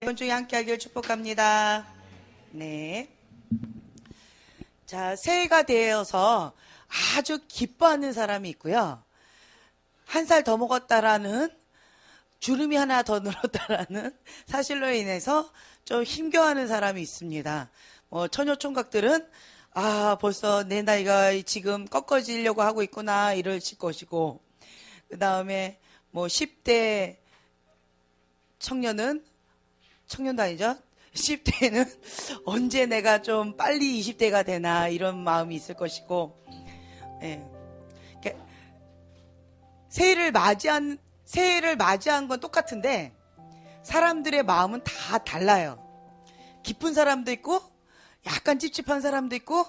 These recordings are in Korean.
이번 주에 함께 하길 축복합니다. 네. 자, 새해가 되어서 아주 기뻐하는 사람이 있고요. 한 살 더 먹었다라는, 주름이 하나 더 늘었다라는 사실로 인해서 좀 힘겨워하는 사람이 있습니다. 처녀총각들은 벌써 내 나이가 지금 꺾어지려고 하고 있구나 이러실 것이고, 그 다음에 10대 청년도 아니죠. 10대는 언제 내가 좀 빨리 20대가 되나 이런 마음이 있을 것이고, 새해를 맞이한 건 똑같은데 사람들의 마음은 다 달라요. 기쁜 사람도 있고 약간 찝찝한 사람도 있고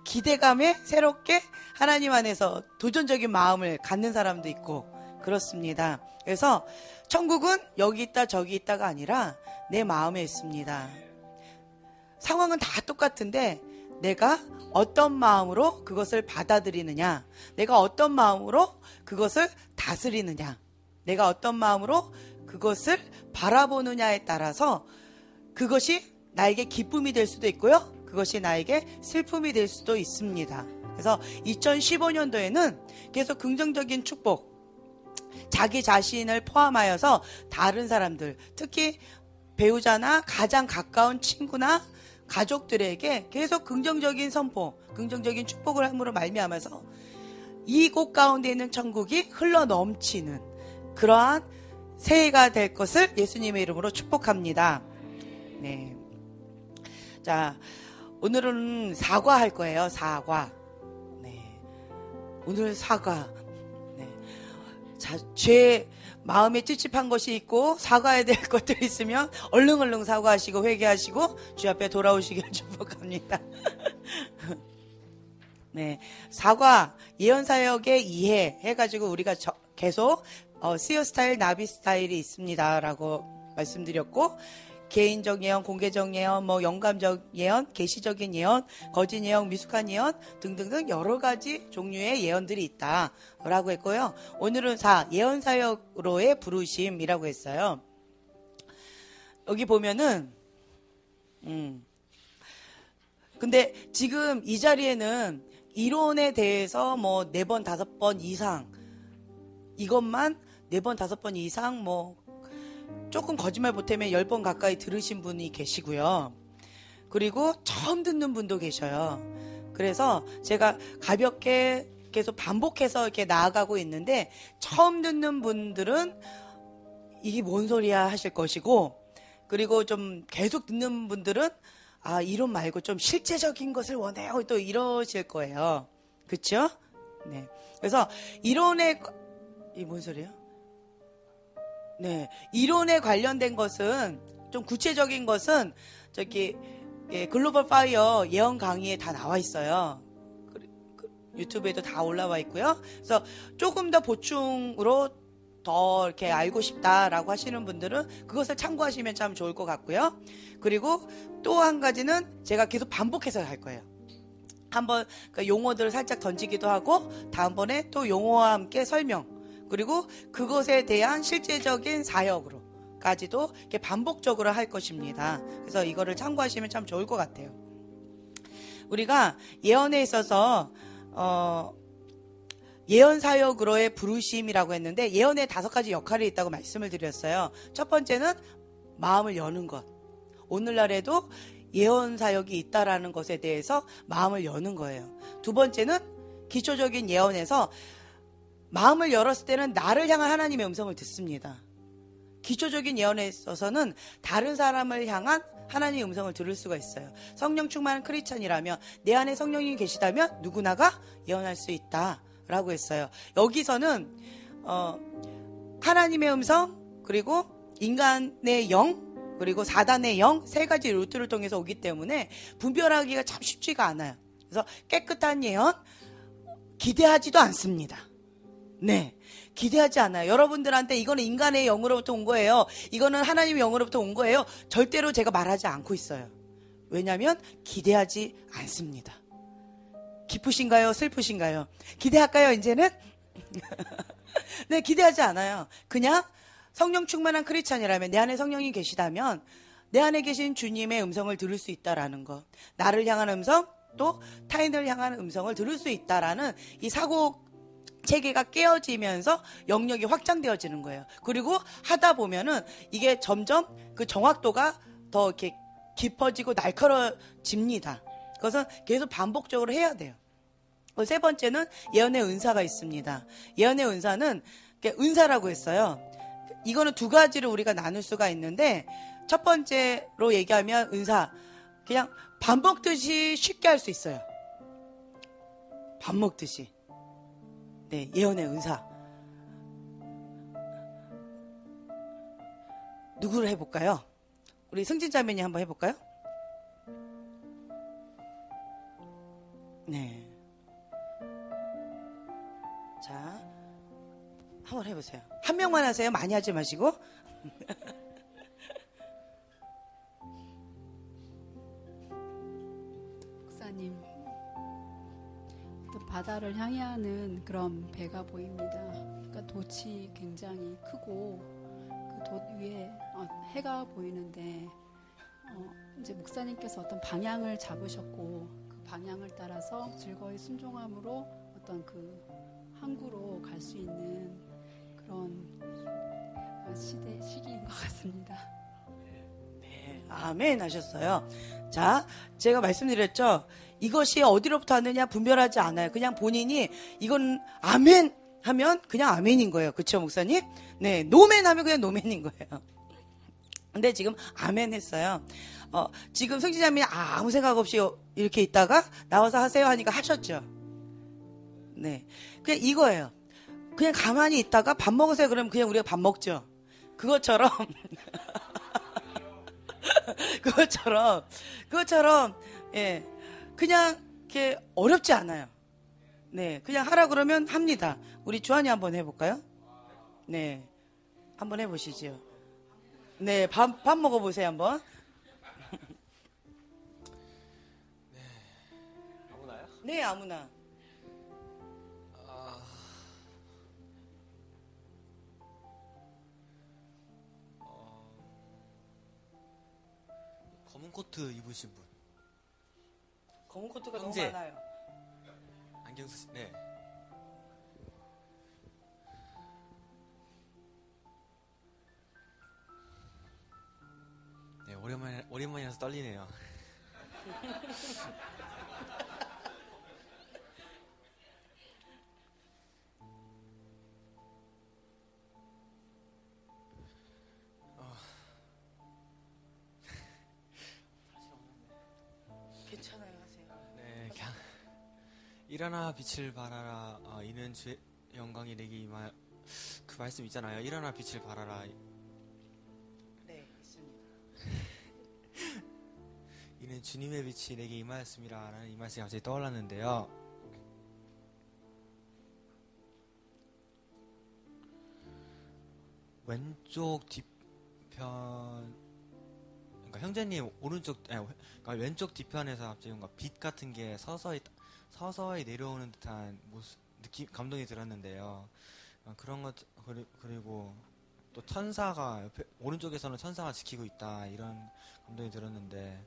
기대감에 새롭게 하나님 안에서 도전적인 마음을 갖는 사람도 있고 그렇습니다. 그래서 천국은 여기 있다 저기 있다가 아니라 내 마음에 있습니다. 상황은 다 똑같은데 내가 어떤 마음으로 그것을 받아들이느냐, 내가 어떤 마음으로 그것을 다스리느냐, 내가 어떤 마음으로 그것을 바라보느냐에 따라서 그것이 나에게 기쁨이 될 수도 있고요, 그것이 나에게 슬픔이 될 수도 있습니다. 그래서 2015년도에는 계속 긍정적인 축복, 자기 자신을 포함하여서 다른 사람들, 특히 배우자나 가장 가까운 친구나 가족들에게 계속 긍정적인 선포, 긍정적인 축복을 함으로 말미암아서 이곳 가운데 있는 천국이 흘러 넘치는 그러한 새해가 될 것을 예수님의 이름으로 축복합니다. 네. 자, 오늘은 사과할 거예요. 사과. 네. 오늘 사과. 네. 자, 제 마음에 찝찝한 것이 있고 사과해야 될 것들이 있으면 얼른 사과하시고 회개하시고 주 앞에 돌아오시길 축복합니다. 네, 사과, 예언사역의 이해 해가지고 우리가 계속 씨어 스타일, 나비 스타일이 있습니다라고 말씀드렸고, 개인적 예언, 공개적 예언, 영감적 예언, 계시적인 예언, 거짓 예언, 미숙한 예언 등등등 여러 가지 종류의 예언들이 있다라고 했고요. 오늘은 예언사역으로의 부르심이라고 했어요. 여기 보면은 근데 지금 이 자리에는 이론에 대해서 4번, 5번 이상, 이것만 4번, 5번 이상 조금 거짓말 보태면 10번 가까이 들으신 분이 계시고요. 그리고 처음 듣는 분도 계셔요. 그래서 제가 가볍게 계속 반복해서 이렇게 나아가고 있는데, 처음 듣는 분들은 이게 뭔 소리야 하실 것이고, 그리고 좀 계속 듣는 분들은 이론 말고 좀 실제적인 것을 원해요 또 이러실 거예요. 그쵸? 네. 그래서 이론에, 이 뭔 소리예요? 네, 이론에 관련된 것은, 좀 구체적인 것은 글로벌 파이어 예언 강의에 다 나와 있어요. 유튜브에도 다 올라와 있고요. 그래서 조금 더 보충으로 더 이렇게 알고 싶다라고 하시는 분들은 그것을 참고하시면 참 좋을 것 같고요. 그리고 또 한 가지는 제가 계속 반복해서 할 거예요. 한번 용어들을 살짝 던지기도 하고, 다음번에 또 용어와 함께 설명, 그리고 그것에 대한 실제적인 사역으로까지도 이렇게 반복적으로 할 것입니다. 그래서 이거를 참고하시면 참 좋을 것 같아요. 우리가 예언에 있어서 예언 사역으로의 부르심이라고 했는데, 예언에 5가지 역할이 있다고 말씀을 드렸어요. 첫 번째는 마음을 여는 것. 오늘날에도 예언 사역이 있다라는 것에 대해서 마음을 여는 거예요. 두 번째는 기초적인 예언에서 마음을 열었을 때는 나를 향한 하나님의 음성을 듣습니다. 기초적인 예언에 있어서는 다른 사람을 향한 하나님의 음성을 들을 수가 있어요. 성령 충만한 크리스찬이라면, 내 안에 성령이 계시다면 누구나가 예언할 수 있다라고 했어요. 여기서는 하나님의 음성, 그리고 인간의 영, 그리고 사단의 영, 3가지 루트를 통해서 오기 때문에 분별하기가 참 쉽지가 않아요. 그래서 깨끗한 예언 기대하지도 않습니다. 네, 기대하지 않아요. 여러분들한테 이거는 인간의 영으로부터 온 거예요, 이거는 하나님의 영으로부터 온 거예요, 절대로 제가 말하지 않고 있어요. 왜냐하면 기대하지 않습니다. 기쁘신가요? 슬프신가요? 기대할까요 이제는? 네, 기대하지 않아요. 그냥 성령 충만한 크리스찬이라면, 내 안에 성령이 계시다면 내 안에 계신 주님의 음성을 들을 수 있다라는 거. 나를 향한 음성, 또 타인을 향한 음성을 들을 수 있다라는 이 사고 체계가 깨어지면서 영역이 확장되어지는 거예요. 그리고 하다 보면은 이게 점점 그 정확도가 더 이렇게 깊어지고 날카로워집니다. 그것은 계속 반복적으로 해야 돼요. 세 번째는 예언의 은사가 있습니다. 예언의 은사는 은사라고 했어요. 이거는 두 가지를 우리가 나눌 수가 있는데, 첫 번째로 얘기하면 은사, 그냥 밥 먹듯이 쉽게 할 수 있어요. 밥 먹듯이. 네, 예언의 은사. 누구를 해볼까요? 우리 승진자매님 한번 해볼까요? 네. 자, 한번 해보세요. 한 명만 하세요. 많이 하지 마시고. 목사님, 또 바다를 향하는 그런 배가 보입니다. 그러니까 돛이 굉장히 크고 그 돛 위에 해가 보이는데 이제 목사님께서 어떤 방향을 잡으셨고 그 방향을 따라서 즐거이 순종함으로 어떤 그 항구로 갈 수 있는 그런 시기인 것 같습니다. 네, 아멘 하셨어요. 자, 제가 말씀드렸죠. 이것이 어디로부터 왔느냐 분별하지 않아요. 그냥 본인이 이건 아멘 하면 그냥 아멘인 거예요. 그렇죠, 목사님? 네, 노멘 하면 그냥 노멘인 거예요. 근데 지금 아멘 했어요. 지금 승진자님이 아무 생각 없이 이렇게 있다가 나와서 하세요 하니까 하셨죠. 네, 그냥 이거예요. 그냥 가만히 있다가 밥 먹으세요 그러면 그냥 우리가 밥 먹죠. 그것처럼 그것처럼 예, 그냥 이렇게 어렵지 않아요. 네, 그냥 하라 그러면 합니다. 우리 주한이 한번 해볼까요? 네, 한번 해보시죠. 네, 밥 먹어보세요 한번. 네, 아무나요? 네, 아무나. 검은 코트 입으신 분. 검은 코트가 형제. 너무 많아요. 안경 쓰신, 네. 네, 오랜만이라서 떨리네요. 괜찮아요, 하세요. 네, 그냥 일어나 빛을 발하라. 이는 주의 영광이 내게 임하. 그 말씀 있잖아요. 일어나 빛을 발하라. 네, 있습니다. 이는 주님의 빛이 내게 임하였습니다라는 이 말씀이 갑자기 떠올랐는데요. 왼쪽 뒤편, 그러니까 형제님 오른쪽, 그러니까 왼쪽 뒤편에서 갑자기 뭔가 빛 같은 게 서서히 내려오는 듯한 모습, 감동이 들었는데요. 그런 것, 그리고 또 천사가 오른쪽에서는 천사가 지키고 있다, 이런 감동이 들었는데,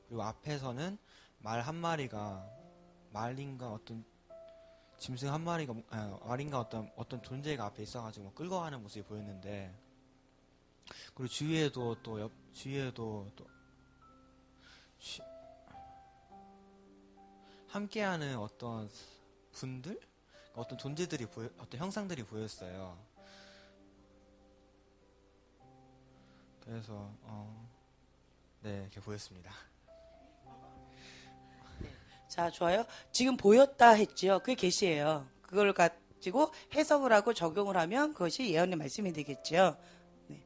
그리고 앞에서는 말 한 마리가, 말인가 어떤 짐승 한 마리가, 말인가 어떤 존재가 앞에 있어가지고 끌고 가는 모습이 보였는데, 그리고 주위에도 함께하는 어떤 분들, 어떤 존재들이 어떤 형상들이 보였어요. 그래서 네, 이렇게 보였습니다. 자, 좋아요. 지금 보였다 했죠. 그게 계시예요. 그걸 가지고 해석을 하고 적용을 하면 그것이 예언의 말씀이 되겠죠. 네.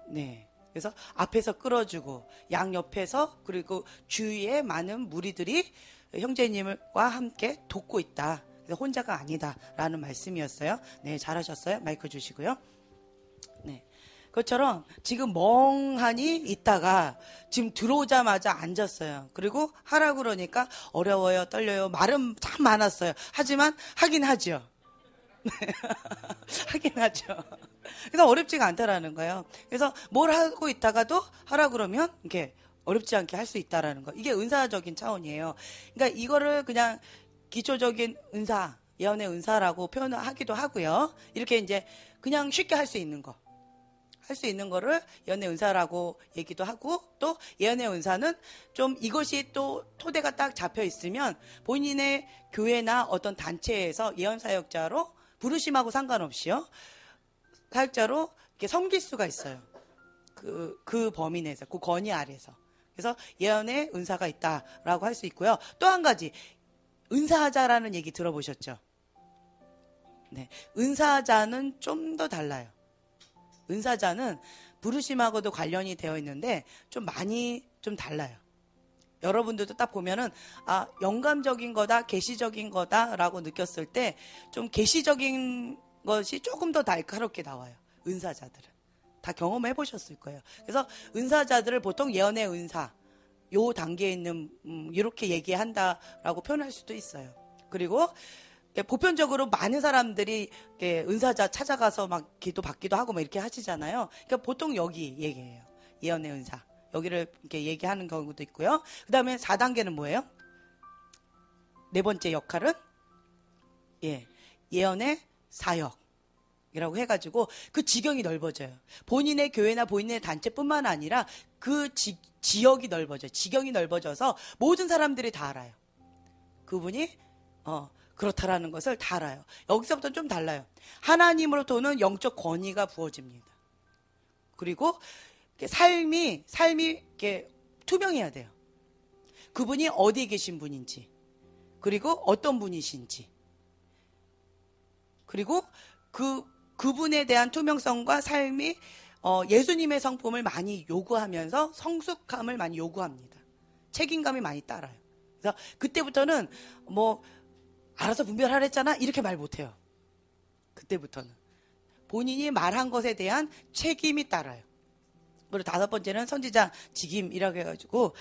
네. 그래서 앞에서 끌어주고 양옆에서 그리고 주위에 많은 무리들이 형제님과 함께 돕고 있다. 그래서 혼자가 아니다라는 말씀이었어요. 네, 잘하셨어요. 마이크 주시고요. 네. 그것처럼 지금 멍하니 있다가 지금 들어오자마자 앉았어요. 그리고 하라고 그러니까 어려워요, 떨려요. 말은 참 많았어요. 하지만 하긴 하죠. 하긴 하죠. 그래서 어렵지가 않다라는 거예요. 그래서 뭘 하고 있다가도 하라 그러면 이렇게 어렵지 않게 할 수 있다라는 거. 이게 은사적인 차원이에요. 그러니까 이거를 그냥 기초적인 은사, 예언의 은사라고 표현하기도 하고요. 이렇게 이제 그냥 쉽게 할 수 있는 거. 할 수 있는 거를 예언의 은사라고 얘기도 하고, 또 예언의 은사는 좀 이것이 또 토대가 딱 잡혀 있으면 본인의 교회나 어떤 단체에서 예언 사역자로 부르심하고 상관없이요, 사역자로 이렇게 섬길 수가 있어요. 그 범위 내에서, 그 권위 아래서. 그래서 예언의 은사가 있다라고 할 수 있고요. 또 한 가지, 은사자라는 얘기 들어보셨죠? 네, 은사자는 좀 더 달라요. 은사자는 부르심하고도 관련이 되어 있는데 좀 많이 좀 달라요. 여러분들도 딱 보면은 영감적인 거다, 계시적인 거다라고 느꼈을 때 좀 계시적인 것이 조금 더 날카롭게 나와요. 은사자들은 다 경험해 보셨을 거예요. 그래서 은사자들을 보통 예언의 은사 요 단계에 있는 이렇게 얘기한다라고 표현할 수도 있어요. 그리고 보편적으로 많은 사람들이 은사자 찾아가서 막 기도 받기도 하고 막 이렇게 하시잖아요. 그러니까 보통 여기 얘기해요. 예언의 은사. 여기를 이렇게 얘기하는 경우도 있고요. 그 다음에 4단계는 뭐예요? 네 번째 역할은 예언의 사역이라고 해가지고 그 지경이 넓어져요. 본인의 교회나 본인의 단체뿐만 아니라 그 지역이 넓어져요. 지경이 넓어져서 모든 사람들이 다 알아요. 그분이 그렇다라는 것을 다 알아요. 여기서부터 좀 달라요. 하나님으로부터는 영적 권위가 부어집니다. 그리고 삶이 이렇게 투명해야 돼요. 그분이 어디에 계신 분인지, 그리고 어떤 분이신지, 그리고 그분에 대한 투명성과 삶이 예수님의 성품을 많이 요구하면서 성숙함을 많이 요구합니다. 책임감이 많이 따라요. 그래서 그때부터는 알아서 분별하랬잖아 이렇게 말 못해요. 그때부터는 본인이 말한 것에 대한 책임이 따라요. 그리고 5번째는 선지자 직임이라고 해가지고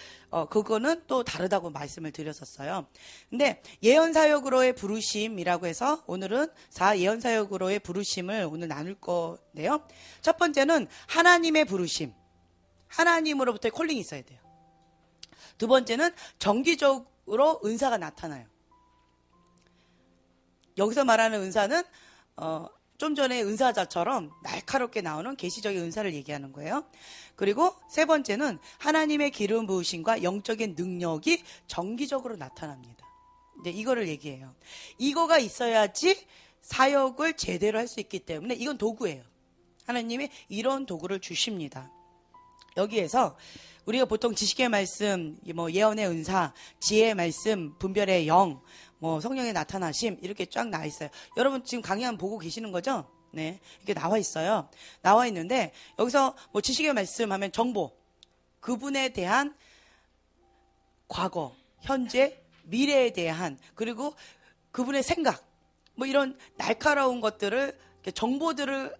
그거는 또 다르다고 말씀을 드렸었어요. 근데 예언사역으로의 부르심이라고 해서 오늘은 4 예언사역으로의 부르심을 오늘 나눌 건데요. 첫 번째는 하나님의 부르심, 하나님으로부터의 콜링이 있어야 돼요. 두 번째는 정기적으로 은사가 나타나요. 여기서 말하는 은사는 좀 전에 은사자처럼 날카롭게 나오는 계시적인 은사를 얘기하는 거예요. 그리고 세 번째는 하나님의 기름 부으심과 영적인 능력이 정기적으로 나타납니다. 이제 이거를 얘기해요. 이거가 있어야지 사역을 제대로 할 수 있기 때문에 이건 도구예요. 하나님이 이런 도구를 주십니다. 여기에서 우리가 보통 지식의 말씀, 예언의 은사, 지혜의 말씀, 분별의 영, 성령의 나타나심 이렇게 쫙 나와 있어요. 여러분 지금 강의 보고 계시는 거죠? 네, 이렇게 나와 있어요. 나와 있는데 여기서 지식의 말씀 하면 정보, 그분에 대한 과거, 현재, 미래에 대한, 그리고 그분의 생각, 이런 날카로운 것들을, 정보들을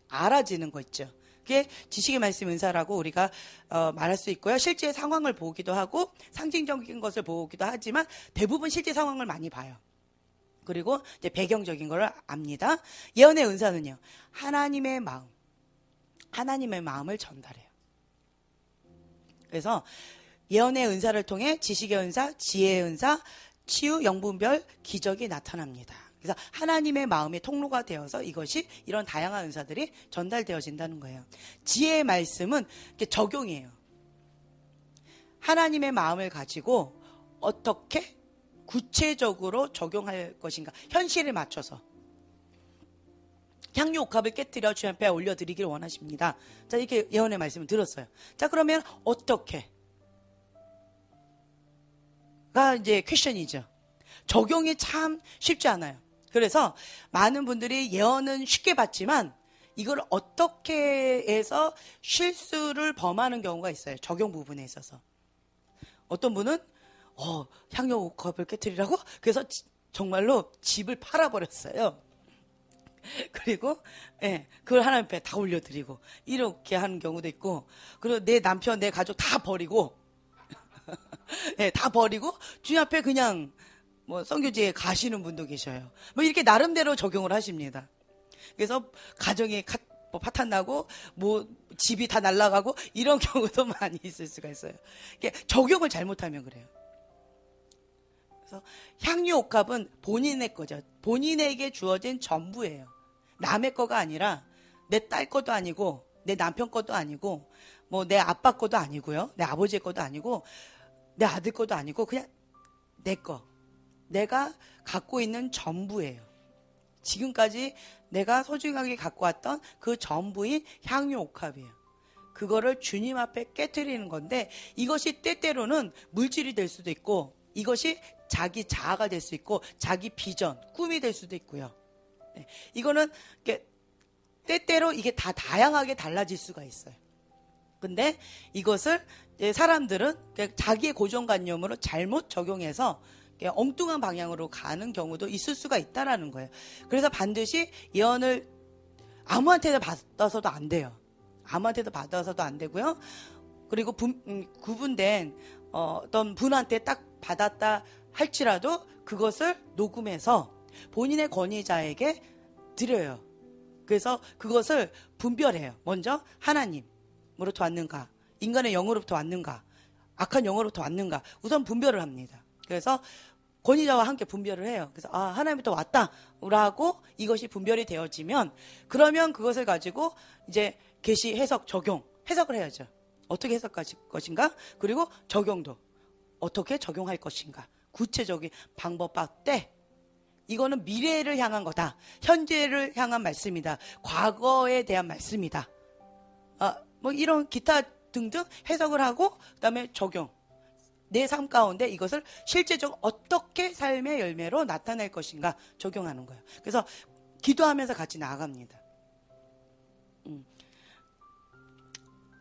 알아지는 거 있죠. 그게 지식의 말씀 은사라고 우리가 말할 수 있고요. 실제 상황을 보기도 하고 상징적인 것을 보기도 하지만 대부분 실제 상황을 많이 봐요. 그리고 이제 배경적인 걸 압니다. 예언의 은사는요, 하나님의 마음을 전달해요. 그래서 예언의 은사를 통해 지식의 은사, 지혜의 은사, 치유, 영분별, 기적이 나타납니다. 그래서 하나님의 마음의 통로가 되어서 이것이 이런 다양한 은사들이 전달되어진다는 거예요. 지혜의 말씀은 적용이에요. 하나님의 마음을 가지고 어떻게 구체적으로 적용할 것인가, 현실에 맞춰서 향유 옥합을 깨뜨려 주님 앞에 올려드리기를 원하십니다. 자, 이렇게 예언의 말씀을 들었어요. 자, 그러면 어떻게? 가 이제 퀘션이죠. 적용이 참 쉽지 않아요. 그래서 많은 분들이 예언은 쉽게 받지만 이걸 어떻게 해서 실수를 범하는 경우가 있어요. 적용 부분에 있어서. 어떤 분은 향유 옥합을 깨뜨리라고? 그래서 정말로 집을 팔아버렸어요. 그리고 그걸 하나님 앞에 다 올려드리고 이렇게 하는 경우도 있고, 그리고 내 남편, 내 가족 다 버리고 다 버리고 주님 앞에 그냥 뭐 선교지에 가시는 분도 계셔요. 뭐 이렇게 나름대로 적용을 하십니다. 그래서 가정이 뭐 파탄 나고 뭐 집이 다 날아가고 이런 경우도 많이 있을 수가 있어요. 이게 적용을 잘못하면 그래요. 그래서 향유옥합은 본인의 거죠. 본인에게 주어진 전부예요. 남의 거가 아니라 내 딸 것도 아니고 내 남편 것도 아니고 뭐 내 아빠 것도 아니고요. 내 아버지 것도 아니고 내 아들 것도 아니고 그냥 내 거. 내가 갖고 있는 전부예요. 지금까지 내가 소중하게 갖고 왔던 그 전부인 향유옥합이에요. 그거를 주님 앞에 깨트리는 건데 이것이 때때로는 물질이 될 수도 있고 이것이 자기 자아가 될 수 있고 자기 비전, 꿈이 될 수도 있고요. 네. 이거는 때때로 이게 다 다양하게 달라질 수가 있어요. 근데 이것을 사람들은 자기의 고정관념으로 잘못 적용해서 엉뚱한 방향으로 가는 경우도 있을 수가 있다라는 거예요. 그래서 반드시 예언을 아무한테도 받아서도 안 돼요. 아무한테도 받아서도 안 되고요. 그리고 구분된 어떤 분한테 딱 받았다 할지라도 그것을 녹음해서 본인의 권위자에게 드려요. 그래서 그것을 분별해요. 먼저 하나님으로부터 왔는가, 인간의 영으로부터 왔는가, 악한 영으로부터 왔는가 우선 분별을 합니다. 그래서 권위자와 함께 분별을 해요. 그래서 하나님부터 왔다라고 이것이 분별이 되어지면 그러면 그것을 가지고 이제 계시 해석 적용 해석을 해야죠. 어떻게 해석할 것인가? 그리고 적용도 어떻게 적용할 것인가? 구체적인 방법과 때 이거는 미래를 향한 거다. 현재를 향한 말씀이다. 과거에 대한 말씀이다. 뭐 이런 기타 등등 해석을 하고 그다음에 적용. 내 삶 가운데 이것을 실제적으로 어떻게 삶의 열매로 나타낼 것인가 적용하는 거예요. 그래서 기도하면서 같이 나아갑니다.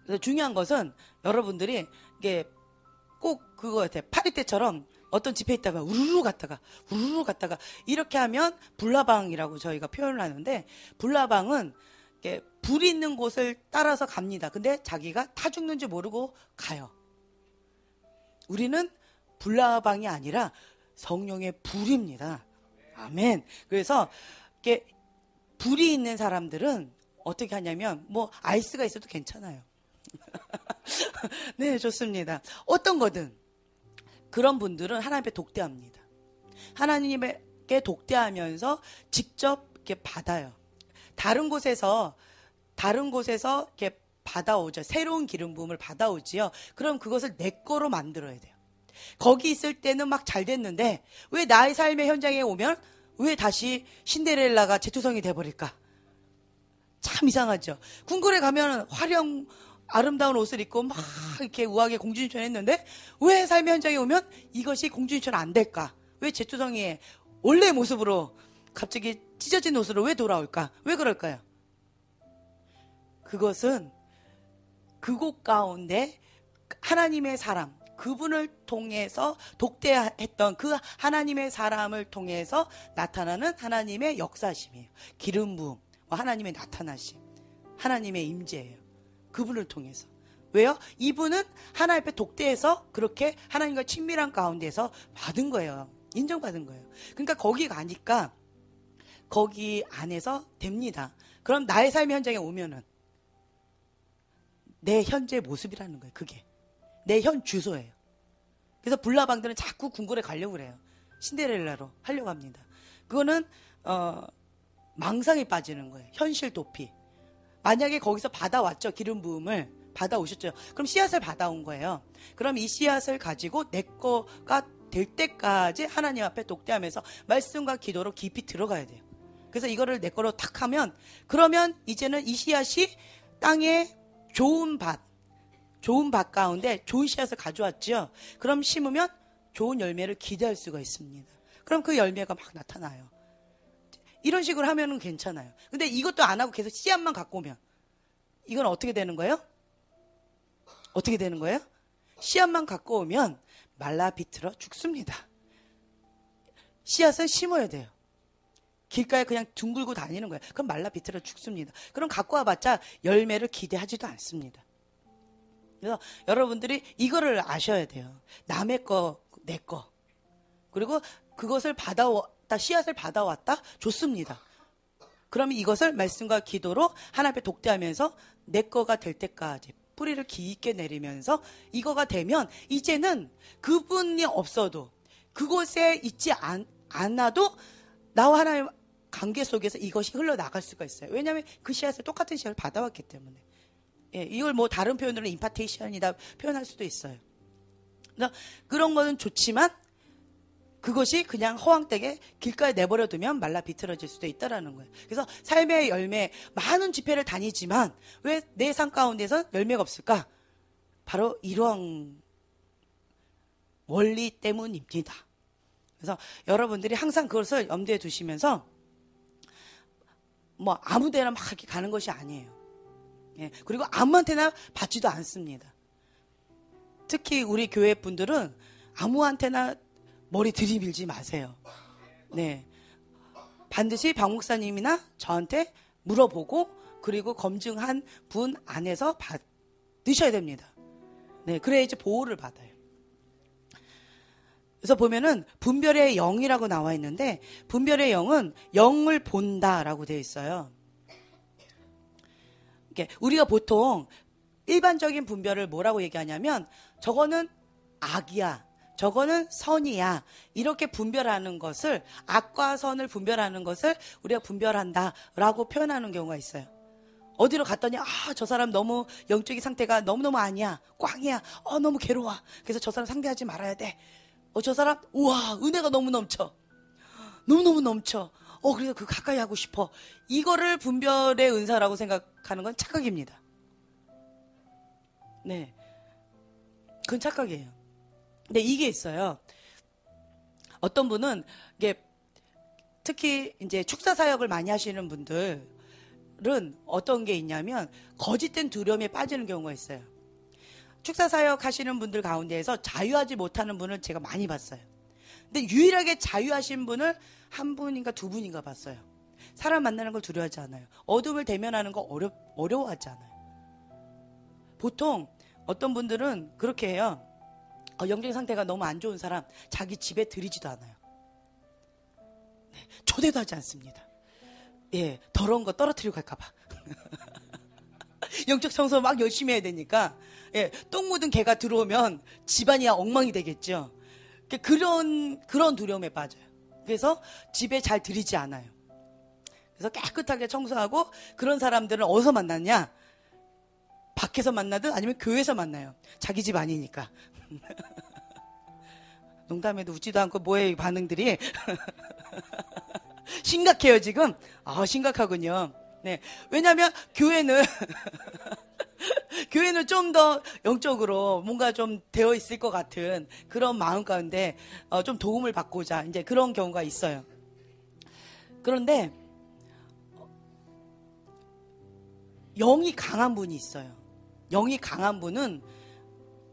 그래서 중요한 것은 여러분들이 이게 꼭 그거 같아요. 파리 때처럼 어떤 집회에 있다가 우르르 갔다가 이렇게 하면 불나방이라고 저희가 표현을 하는데 불나방은 이렇게 불이 있는 곳을 따라서 갑니다. 근데 자기가 타 죽는지 모르고 가요. 우리는 불나방이 아니라 성령의 불입니다. 아멘. 그래서 이렇게 불이 있는 사람들은 어떻게 하냐면 뭐 아이스가 있어도 괜찮아요. 네, 좋습니다. 어떤 거든 그런 분들은 하나님 앞에 독대합니다. 하나님께 독대하면서 직접 이렇게 받아요. 다른 곳에서 이렇게 받아오죠. 새로운 기름 부음을 받아오지요. 그럼 그것을 내 거로 만들어야 돼요. 거기 있을 때는 막 잘 됐는데 왜 나의 삶의 현장에 오면 왜 다시 신데렐라가 제투성이 돼버릴까? 참 이상하죠. 궁궐에 가면 화려한 아름다운 옷을 입고 막 이렇게 우아하게 공주님처럼 했는데 왜 삶의 현장에 오면 이것이 공주님처럼 안 될까? 왜 제투성이의 원래의 모습으로 갑자기 찢어진 옷으로 왜 돌아올까? 왜 그럴까요? 그것은 그곳 가운데 하나님의 사람, 그분을 통해서 독대했던 그 하나님의 사람을 통해서 나타나는 하나님의 역사심이에요. 기름 부음, 하나님의 나타나심, 하나님의 임재예요. 그분을 통해서. 왜요? 이분은 하나님 앞에 독대해서 그렇게 하나님과 친밀한 가운데서 받은 거예요. 인정받은 거예요. 그러니까 거기 가니까 거기 안에서 됩니다. 그럼 나의 삶의 현장에 오면은 내 현재 모습이라는 거예요. 그게 내 현 주소예요. 그래서 불나방들은 자꾸 궁궐에 가려고 그래요. 신데렐라로 하려고 합니다. 그거는 망상에 빠지는 거예요. 현실 도피. 만약에 거기서 받아왔죠. 기름 부음을 받아오셨죠. 그럼 씨앗을 받아온 거예요. 그럼 이 씨앗을 가지고 내 거가 될 때까지 하나님 앞에 독대하면서 말씀과 기도로 깊이 들어가야 돼요. 그래서 이거를 내 거로 탁 하면 그러면 이제는 이 씨앗이 땅에 좋은 밭 가운데 좋은 씨앗을 가져왔죠. 그럼 심으면 좋은 열매를 기대할 수가 있습니다. 그럼 그 열매가 막 나타나요. 이런 식으로 하면은 괜찮아요. 근데 이것도 안 하고 계속 씨앗만 갖고 오면 이건 어떻게 되는 거예요? 어떻게 되는 거예요? 씨앗만 갖고 오면 말라 비틀어 죽습니다. 씨앗은 심어야 돼요. 길가에 그냥 둥글고 다니는 거예요. 그럼 말라 비틀어 죽습니다. 그럼 갖고 와봤자 열매를 기대하지도 않습니다. 그래서 여러분들이 이거를 아셔야 돼요. 남의 거, 내 거. 그리고 그것을 받아왔다, 씨앗을 받아왔다, 좋습니다. 그러면 이것을 말씀과 기도로 하나님 앞에 독대하면서 내 거가 될 때까지 뿌리를 깊게 내리면서 이거가 되면 이제는 그분이 없어도 그곳에 있지 않아도 나와 하나님 관계 속에서 이것이 흘러나갈 수가 있어요. 왜냐하면 그 씨앗을 똑같은 씨앗을 받아왔기 때문에. 예, 이걸 뭐 다른 표현으로는 임파테이션이다 표현할 수도 있어요. 그런 거는 좋지만 그것이 그냥 허황되게 길가에 내버려두면 말라 비틀어질 수도 있다라는 거예요. 그래서 삶의 열매, 많은 집회를 다니지만 왜 내 삶 가운데서 열매가 없을까? 바로 이러한 원리 때문입니다. 그래서 여러분들이 항상 그것을 염두에 두시면서 뭐 아무 데나 막 이렇게 가는 것이 아니에요. 예, 그리고 아무한테나 받지도 않습니다. 특히 우리 교회 분들은 아무한테나 머리 들이밀지 마세요. 네, 반드시 박 목사님이나 저한테 물어보고 그리고 검증한 분 안에서 받으셔야 됩니다. 네, 그래야지 보호를 받아요. 그래서 보면은 분별의 영이라고 나와 있는데 분별의 영은 영을 본다라고 되어 있어요. 우리가 보통 일반적인 분별을 뭐라고 얘기하냐면 저거는 악이야, 저거는 선이야, 이렇게 분별하는 것을, 악과 선을 분별하는 것을 우리가 분별한다라고 표현하는 경우가 있어요. 어디로 갔더니 저 사람 너무 영적인 상태가 너무너무 아니야, 꽝이야, 너무 괴로워, 그래서 저 사람 상대하지 말아야 돼. 저 사람 우와 은혜가 너무 넘쳐, 너무너무 넘쳐, 그래서 그 가까이 하고 싶어. 이거를 분별의 은사라고 생각하는 건 착각입니다. 네, 그건 착각이에요. 근데 이게 있어요. 어떤 분은 이게 특히 이제 축사 사역을 많이 하시는 분들은 어떤 게 있냐면 거짓된 두려움에 빠지는 경우가 있어요. 축사 사역 하시는 분들 가운데에서 자유하지 못하는 분을 제가 많이 봤어요. 근데 유일하게 자유하신 분을 한 분인가 두 분인가 봤어요. 사람 만나는 걸 두려워하지 않아요. 어둠을 대면하는 거 어려워하지 않아요. 보통 어떤 분들은 그렇게 해요. 영적인 상태가 너무 안 좋은 사람 자기 집에 들이지도 않아요. 네, 초대도 하지 않습니다. 예, 더러운 거 떨어뜨리고 갈까 봐. 영적 청소 막 열심히 해야 되니까 예, 똥 묻은 개가 들어오면 집안이 엉망이 되겠죠. 그런 두려움에 빠져요. 그래서 집에 잘 들이지 않아요. 그래서 깨끗하게 청소하고. 그런 사람들은 어디서 만났냐? 밖에서 만나든 아니면 교회에서 만나요. 자기 집 아니니까. 농담해도 웃지도 않고 뭐해 이 반응들이. 심각해요 지금. 심각하군요. 네, 왜냐하면 교회는 교회는 좀 더 영적으로 뭔가 좀 되어 있을 것 같은 그런 마음 가운데 좀 도움을 받고자 이제 그런 경우가 있어요. 그런데 영이 강한 분이 있어요. 영이 강한 분은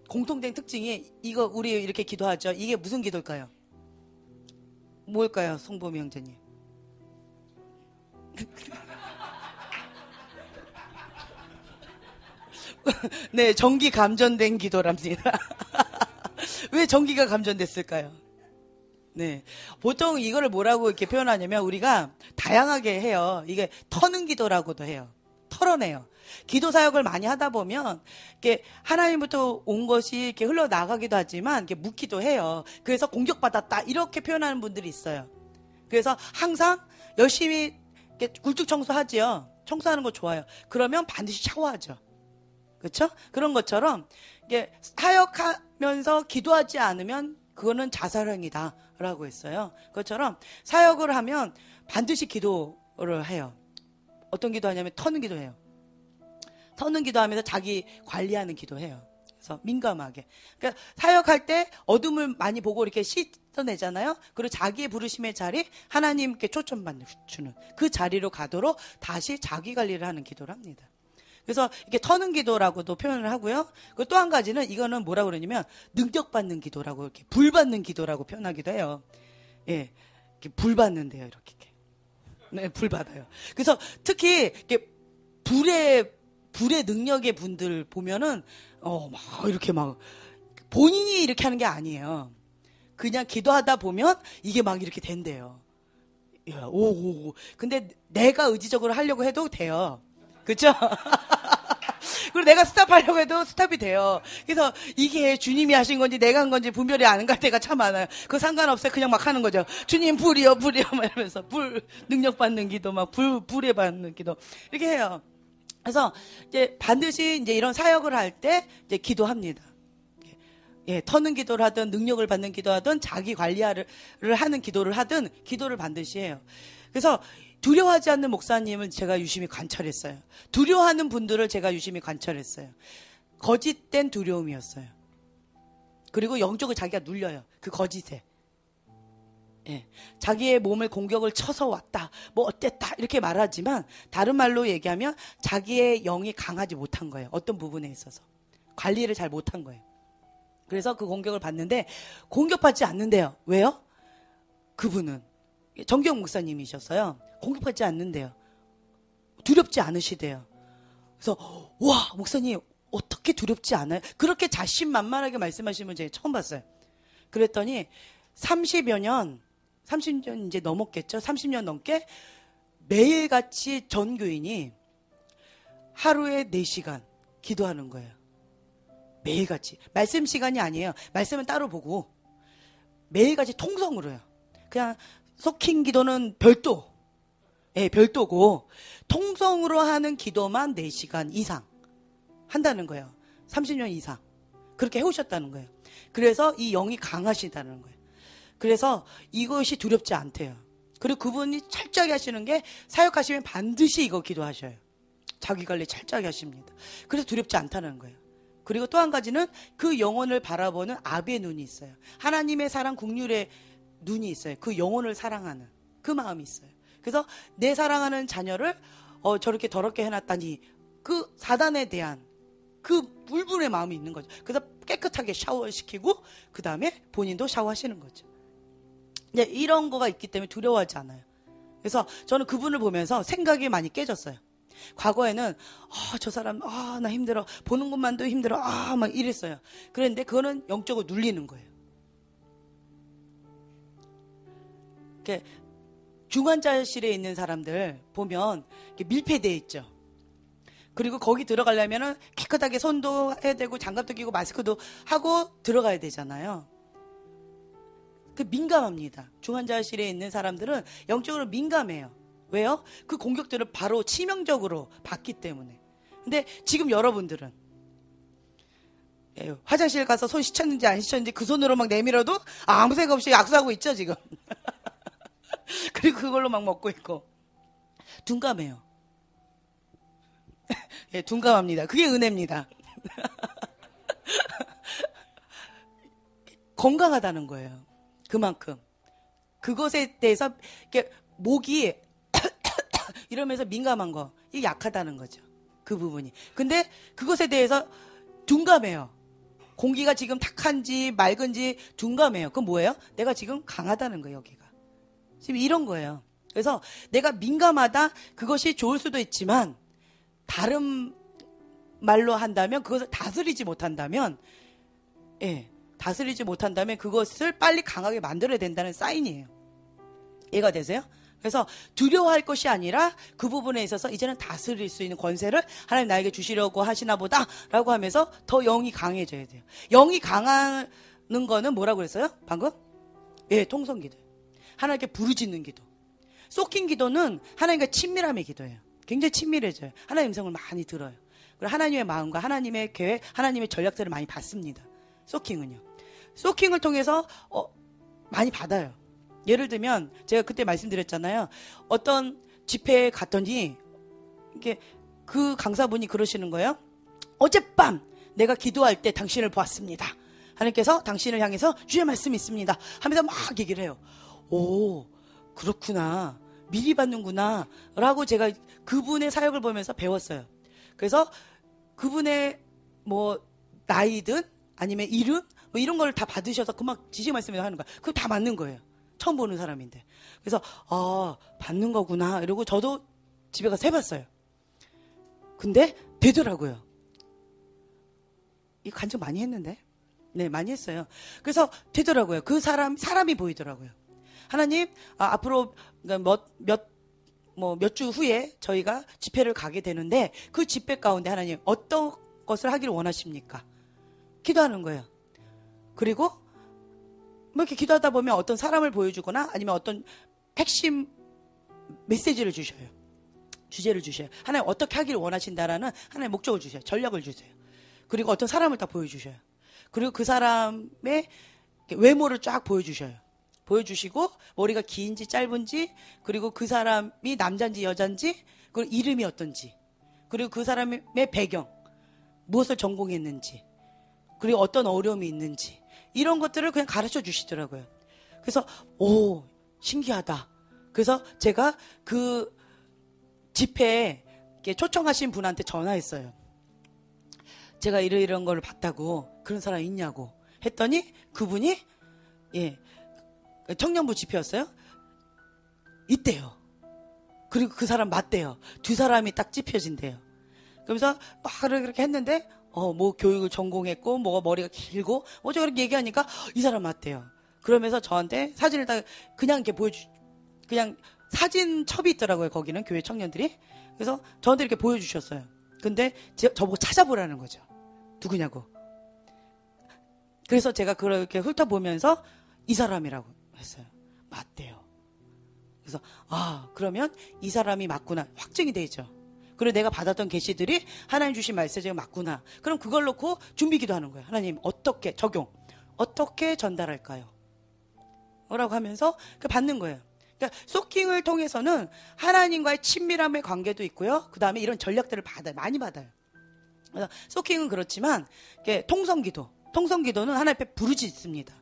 공통된 특징이 이거 우리 이렇게 기도하죠. 이게 무슨 기도일까요? 뭘까요, 송보미 형제님? 네, 전기 감전된 기도랍니다. 왜 전기가 감전됐을까요? 네, 보통 이거를 뭐라고 이렇게 표현하냐면 우리가 다양하게 해요. 이게 터는 기도라고도 해요. 털어내요. 기도 사역을 많이 하다 보면 이렇게 하나님부터 온 것이 이렇게 흘러나가기도 하지만 이렇게 묻기도 해요. 그래서 공격받았다 이렇게 표현하는 분들이 있어요. 그래서 항상 열심히 이렇게 굴뚝 청소하지요. 청소하는 거 좋아요. 그러면 반드시 샤워하죠. 그렇죠? 그런 것처럼 이게 사역하면서 기도하지 않으면 그거는 자살행위다라고 했어요. 그것처럼 사역을 하면 반드시 기도를 해요. 어떤 기도하냐면 터는 기도해요. 터는 기도하면서 자기 관리하는 기도해요. 그래서 민감하게. 그러니까 사역할 때 어둠을 많이 보고 이렇게 씻어내잖아요. 그리고 자기의 부르심의 자리, 하나님께 초점받는 주는 그 자리로 가도록 다시 자기 관리를 하는 기도를 합니다. 그래서 이렇게 터는 기도라고도 표현을 하고요. 그리고 또 한 가지는 이거는 뭐라고 그러냐면 능력받는 기도라고, 이렇게 불 받는 기도라고 표현하기도 해요. 예, 이렇게 불 받는데요, 이렇게. 네, 불 받아요. 그래서 특히 이렇게 불의 능력의 분들 보면은 막 이렇게 막 본인이 이렇게 하는 게 아니에요. 그냥 기도하다 보면 이게 막 이렇게 된대요. 오. 근데 내가 의지적으로 하려고 해도 돼요. 그쵸? 그리고 내가 스탑하려고 해도 스탑이 돼요. 그래서 이게 주님이 하신 건지 내가 한 건지 분별이 안 갈 때가 참 많아요. 그거 상관없어요. 그냥 막 하는 거죠. 주님 불이요 막 이러면서 능력 받는 기도 막 불에 받는 기도 이렇게 해요. 그래서 이제 반드시 이제 이런 사역을 할 때 이제 기도합니다. 예, 터는 기도를 하든 능력을 받는 기도하든 자기 관리를 하는 기도를 하든 기도를 반드시 해요. 그래서 두려워하지 않는 목사님을 제가 유심히 관찰했어요. 두려워하는 분들을 제가 유심히 관찰했어요. 거짓된 두려움이었어요. 그리고 영적으로 자기가 눌려요. 그 거짓에. 예, 자기의 몸을 공격을 쳐서 왔다. 뭐 어땠다. 이렇게 말하지만 다른 말로 얘기하면 자기의 영이 강하지 못한 거예요. 어떤 부분에 있어서. 관리를 잘 못한 거예요. 그래서 그 공격을 받는데 공격받지 않는데요. 왜요? 그분은 정경 목사님이셨어요. 공격받지 않는데요. 두렵지 않으시대요. 그래서 와 목사님 어떻게 두렵지 않아요? 그렇게 자신만만하게 말씀하시는 제가 처음 봤어요. 그랬더니 30년 이제 넘었겠죠. 30년 넘게 매일같이 전교인이 하루에 4시간 기도하는 거예요. 매일같이. 말씀 시간이 아니에요. 말씀은 따로 보고 매일같이 통성으로요. 그냥 소킹 기도는 별도. 예, 별도고 통성으로 하는 기도만 4시간 이상 한다는 거예요. 30년 이상. 그렇게 해오셨다는 거예요. 그래서 이 영이 강하시다는 거예요. 그래서 이것이 두렵지 않대요. 그리고 그분이 철저하게 하시는 게 사역하시면 반드시 이거 기도하셔요. 자기 관리 철저하게 하십니다. 그래서 두렵지 않다는 거예요. 그리고 또 한 가지는 그 영혼을 바라보는 아비의 눈이 있어요. 하나님의 사랑 국률의 눈이 있어요. 그 영혼을 사랑하는 그 마음이 있어요. 그래서 내 사랑하는 자녀를 저렇게 더럽게 해놨다니 그 사단에 대한 그 불분의 마음이 있는 거죠. 그래서 깨끗하게 샤워시키고 그 다음에 본인도 샤워하시는 거죠. 이제 이런 거가 있기 때문에 두려워하지 않아요. 그래서 저는 그분을 보면서 생각이 많이 깨졌어요. 과거에는 저 사람 나 힘들어 보는 것만도 힘들어 막 이랬어요. 그런데 그거는 영적으로 눌리는 거예요. 이렇게 중환자실에 있는 사람들 보면 이렇게 밀폐되어 있죠. 그리고 거기 들어가려면은 깨끗하게 손도 해야 되고 장갑도 끼고 마스크도 하고 들어가야 되잖아요. 그 민감합니다. 중환자실에 있는 사람들은 영적으로 민감해요. 왜요? 그 공격들을 바로 치명적으로 받기 때문에. 근데 지금 여러분들은 화장실 가서 손 씻었는지 안 씻었는지 그 손으로 막 내밀어도 아무 생각 없이 약수하고 있죠 지금. 그리고 그걸로 막 먹고 있고. 둔감해요. 예, 둔감합니다. 그게 은혜입니다. 건강하다는 거예요. 그만큼. 그것에 대해서 이렇게 목이 이러면서 민감한 거, 이게 약하다는 거죠. 그 부분이. 근데 그것에 대해서 둔감해요. 공기가 지금 탁한지 맑은지 둔감해요. 그건 뭐예요? 내가 지금 강하다는 거예요, 여기가. 지금 이런 거예요. 그래서 내가 민감하다, 그것이 좋을 수도 있지만, 다른 말로 한다면, 그것을 다스리지 못한다면, 다스리지 못한다면 그것을 빨리 강하게 만들어야 된다는 사인이에요. 이해가 되세요? 그래서 두려워할 것이 아니라 그 부분에 있어서 이제는 다스릴 수 있는 권세를 하나님 나에게 주시려고 하시나 보다 라고 하면서 더 영이 강해져야 돼요. 영이 강하는 거는 뭐라고 그랬어요? 방금? 통성기도. 하나님께 부르짖는 기도. 쏟긴 기도는 하나님과 친밀함의 기도예요. 굉장히 친밀해져요. 하나님의 음성을 많이 들어요. 그리고 하나님의 마음과 하나님의 계획, 하나님의 전략들을 많이 받습니다. 쏟킹은요. 쏟킹을 통해서 많이 받아요. 예를 들면 제가 그때 말씀드렸잖아요. 어떤 집회에 갔더니 이게 그 강사분이 그러시는 거예요. 어젯밤 내가 기도할 때 당신을 보았습니다. 하나님께서 당신을 향해서 주의 말씀이 있습니다. 하면서 막 얘기를 해요. 오, 그렇구나. 미리 받는구나. 라고 제가 그분의 사역을 보면서 배웠어요. 그래서 그분의 뭐 나이든 아니면 이름 뭐 이런 걸 다 받으셔서 그만 지시 말씀을 하는 거야. 그거 다 맞는 거예요. 처음 보는 사람인데. 그래서 받는 거구나 이러고 저도 집에 가서 해봤어요. 근데 되더라고요. 이 간증 많이 했는데 네, 많이 했어요. 그래서 되더라고요. 그 사람이 보이더라고요. 하나님, 앞으로 몇 주 후에 저희가 집회를 가게 되는데 그 집회 가운데 하나님 어떤 것을 하기를 원하십니까? 기도하는 거예요. 그리고 뭐 이렇게 기도하다 보면 어떤 사람을 보여주거나 아니면 어떤 핵심 메시지를 주셔요. 주제를 주셔요. 하나님 어떻게 하기를 원하신다라는 하나님 목적을 주셔요. 전략을 주세요. 그리고 어떤 사람을 다 보여주셔요. 그리고 그 사람의 외모를 쫙 보여주셔요. 보여주시고 머리가 긴지 짧은지, 그리고 그 사람이 남자인지 여자인지, 그리고 이름이 어떤지, 그리고 그 사람의 배경, 무엇을 전공했는지, 그리고 어떤 어려움이 있는지, 이런 것들을 그냥 가르쳐 주시더라고요. 그래서 오, 신기하다. 그래서 제가 그 집회에 초청하신 분한테 전화했어요. 제가 이런 걸 봤다고, 그런 사람 있냐고 했더니 그분이 청년부 집회였어요. 있대요. 그리고 그 사람 맞대요. 두 사람이 딱 찝혀진대요. 그러면서 막 그렇게 했는데 뭐 교육을 전공했고 뭐가 머리가 길고 어쩌고 그렇게 얘기하니까 이 사람 맞대요. 그러면서 저한테 사진을 다 그냥 이렇게 그냥 사진첩이 있더라고요. 거기는 교회 청년들이. 그래서 저한테 이렇게 보여주셨어요. 근데 저보고 찾아보라는 거죠. 누구냐고. 그래서 제가 그렇게 훑어보면서 이 사람이라고 했어요. 맞대요. 그래서 그러면 이 사람이 맞구나. 확증이 되죠. 그리고 내가 받았던 계시들이 하나님 주신 말씀이 맞구나. 그럼 그걸 놓고 준비기도 하는 거예요. 하나님 어떻게 어떻게 전달할까요? 라고 하면서 받는 거예요. 그러니까 소킹을 통해서는 하나님과의 친밀함의 관계도 있고요. 그 다음에 이런 전략들을 많이 받아요. 그래서 소킹은 그렇지만 통성기도는 하나님 앞에 부르짖습니다.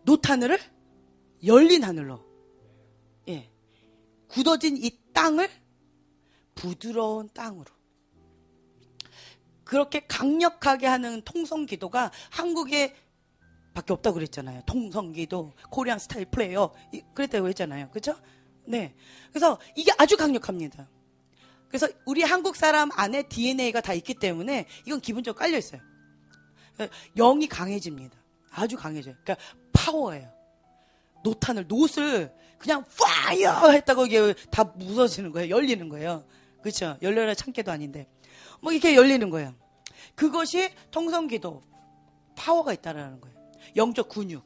노타늘을 열린 하늘로, 굳어진 이 땅을 부드러운 땅으로, 그렇게 강력하게 하는 통성기도가 한국에 밖에 없다고 그랬잖아요. 통성기도, 코리안 스타일 플레이어 그랬다고 했잖아요. 그렇죠? 네. 그래서 이게 아주 강력합니다. 그래서 우리 한국 사람 안에 DNA가 다 있기 때문에 이건 기본적으로 깔려 있어요. 영이 강해집니다. 아주 강해져요. 그러니까 파워예요. 노트을 그냥 파이어 했다고 이게 다 무너지는 거예요. 열리는 거예요. 그렇죠? 열려라 참깨도 아닌데 뭐 이렇게 열리는 거예요. 그것이 통성기도 파워가 있다라는 거예요. 영적 근육.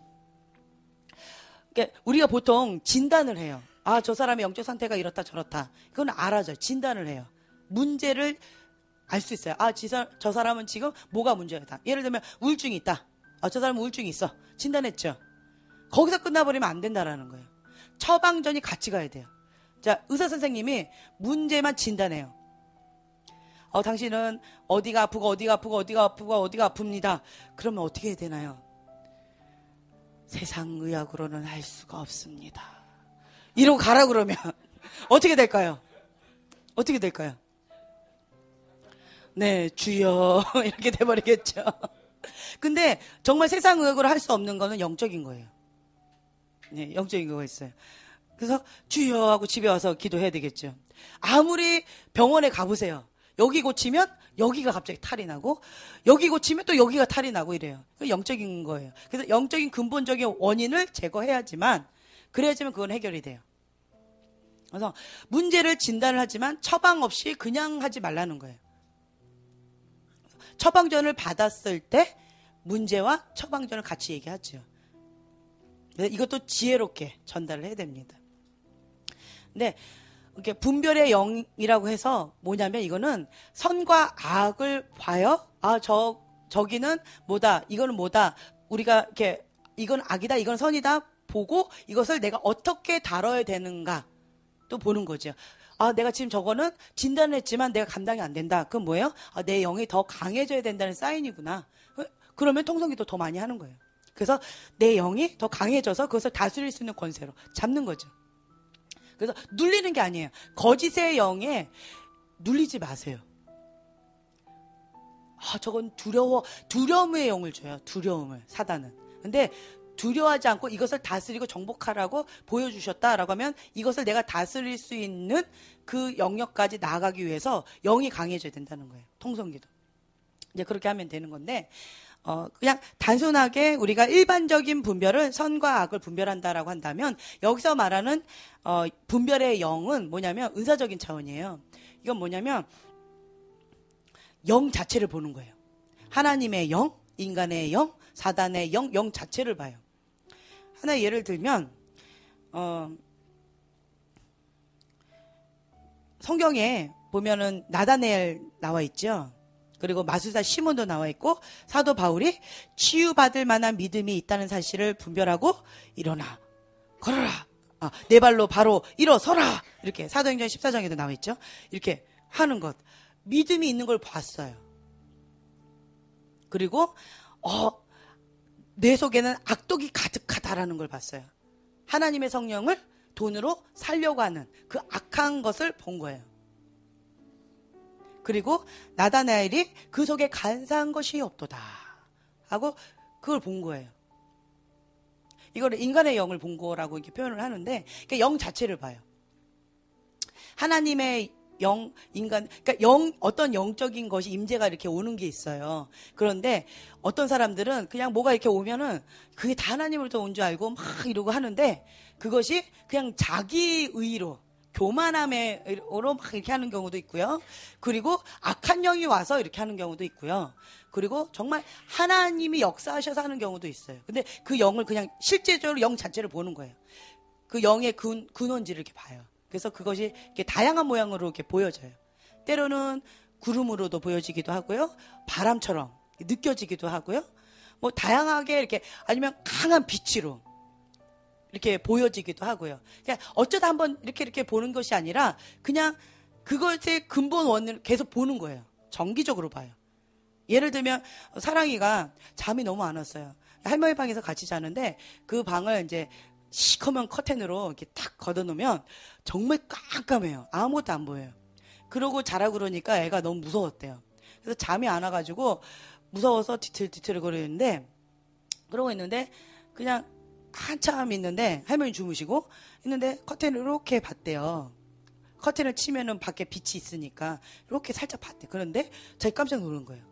그러니까 우리가 보통 진단을 해요. 저 사람의 영적 상태가 이렇다 저렇다. 그건 알아져요. 진단을 해요. 문제를 알 수 있어요. 저 사람은 지금 뭐가 문제다. 예를 들면 우울증이 있다. 저 사람은 우울증이 있어. 진단했죠. 거기서 끝나버리면 안 된다라는 거예요. 처방전이 같이 가야 돼요. 자, 의사 선생님이 문제만 진단해요. 당신은 어디가 아프고 어디가 아픕니다. 그러면 어떻게 해야 되나요? 세상 의학으로는 할 수가 없습니다. 이러고 가라 그러면 어떻게 될까요? 어떻게 될까요? 네, 주여 이렇게 돼버리겠죠. 근데 정말 세상 의학으로 할 수 없는 거는 영적인 거예요. 네, 영적인 거가 있어요. 그래서 주여 하고 집에 와서 기도해야 되겠죠. 아무리 병원에 가보세요. 여기 고치면 여기가 갑자기 탈이 나고, 여기 고치면 또 여기가 탈이 나고 이래요. 그 영적인 거예요. 그래서 영적인 근본적인 원인을 제거해야지만, 그래야지만 그건 해결이 돼요. 그래서 문제를 진단을 하지만 처방 없이 그냥 하지 말라는 거예요. 처방전을 받았을 때 문제와 처방전을 같이 얘기하죠. 이것도 지혜롭게 전달을 해야 됩니다. 근데 이렇게 분별의 영이라고 해서 뭐냐면, 이거는 선과 악을 봐요. 저기는 뭐다, 이거는 뭐다, 우리가 이렇게 이건 악이다, 이건 선이다 보고 이것을 내가 어떻게 다뤄야 되는가 또 보는 거죠. 내가 지금 저거는 진단을 했지만 내가 감당이 안 된다. 그건 뭐예요? 내 영이 더 강해져야 된다는 사인이구나. 그러면 통성기도 더 많이 하는 거예요. 그래서 내 영이 더 강해져서 그것을 다스릴 수 있는 권세로 잡는 거죠. 그래서 눌리는 게 아니에요. 거짓의 영에 눌리지 마세요. 저건 두려움의 영을 줘요. 두려움을, 사단은. 근데 두려워하지 않고 이것을 다스리고 정복하라고 보여주셨다라고 하면, 이것을 내가 다스릴 수 있는 그 영역까지 나아가기 위해서 영이 강해져야 된다는 거예요. 통성기도. 이제 그렇게 하면 되는 건데, 그냥 단순하게 우리가 일반적인 분별을 선과 악을 분별한다라고 한다면 여기서 말하는 분별의 영은 뭐냐면 은사적인 차원이에요. 이건 뭐냐면 영 자체를 보는 거예요. 하나님의 영, 인간의 영, 사단의 영, 영 자체를 봐요. 하나 예를 들면 성경에 보면은 나다네엘 나와 있죠. 그리고 마술사 시몬도 나와 있고 사도 바울이 치유받을 만한 믿음이 있다는 사실을 분별하고 일어나 걸어라, 내 발로 바로 일어서라, 이렇게 사도행전 14장에도 나와 있죠. 이렇게 하는 것, 믿음이 있는 걸 봤어요. 그리고 내 속에는 악독이 가득하다라는 걸 봤어요. 하나님의 성령을 돈으로 살려고 하는 그 악한 것을 본 거예요. 그리고 나다나엘이 그 속에 간사한 것이 없도다 하고 그걸 본 거예요. 이거를 인간의 영을 본 거라고 이렇게 표현을 하는데, 그러니까 영 자체를 봐요. 하나님의 영, 인간, 그러니까 어떤 영적인 것이 임재가 이렇게 오는 게 있어요. 그런데 어떤 사람들은 그냥 뭐가 이렇게 오면은 그게 다 하나님으로부터 온 줄 알고 막 이러고 하는데, 그것이 그냥 자기 의로, 교만함으로 막 이렇게 하는 경우도 있고요. 그리고 악한 영이 와서 이렇게 하는 경우도 있고요. 그리고 정말 하나님이 역사하셔서 하는 경우도 있어요. 근데 그 영을 그냥 실제적으로 영 자체를 보는 거예요. 그 영의 근원지를 이렇게 봐요. 그래서 그것이 이렇게 다양한 모양으로 이렇게 보여져요. 때로는 구름으로도 보여지기도 하고요. 바람처럼 느껴지기도 하고요. 뭐 다양하게 이렇게, 아니면 강한 빛으로 이렇게 보여지기도 하고요. 그냥 어쩌다 한번 이렇게 보는 것이 아니라 그냥 그것의 근본 원을 계속 보는 거예요. 정기적으로 봐요. 예를 들면 사랑이가 잠이 너무 안 왔어요. 할머니 방에서 같이 자는데 그 방을 이제 시커먼 커튼으로 이렇게 탁 걷어놓으면 정말 깜깜해요. 아무것도 안 보여요. 그러고 자라고 그러니까 애가 너무 무서웠대요. 그래서 잠이 안 와가지고 무서워서 뒤틀뒤틀 거리는데, 그러고 있는데 그냥 한참 있는데 할머니 주무시고 있는데 커튼을 이렇게 봤대요. 커튼을 치면은 밖에 빛이 있으니까 이렇게 살짝 봤대. 그런데 자기 깜짝 놀란 거예요.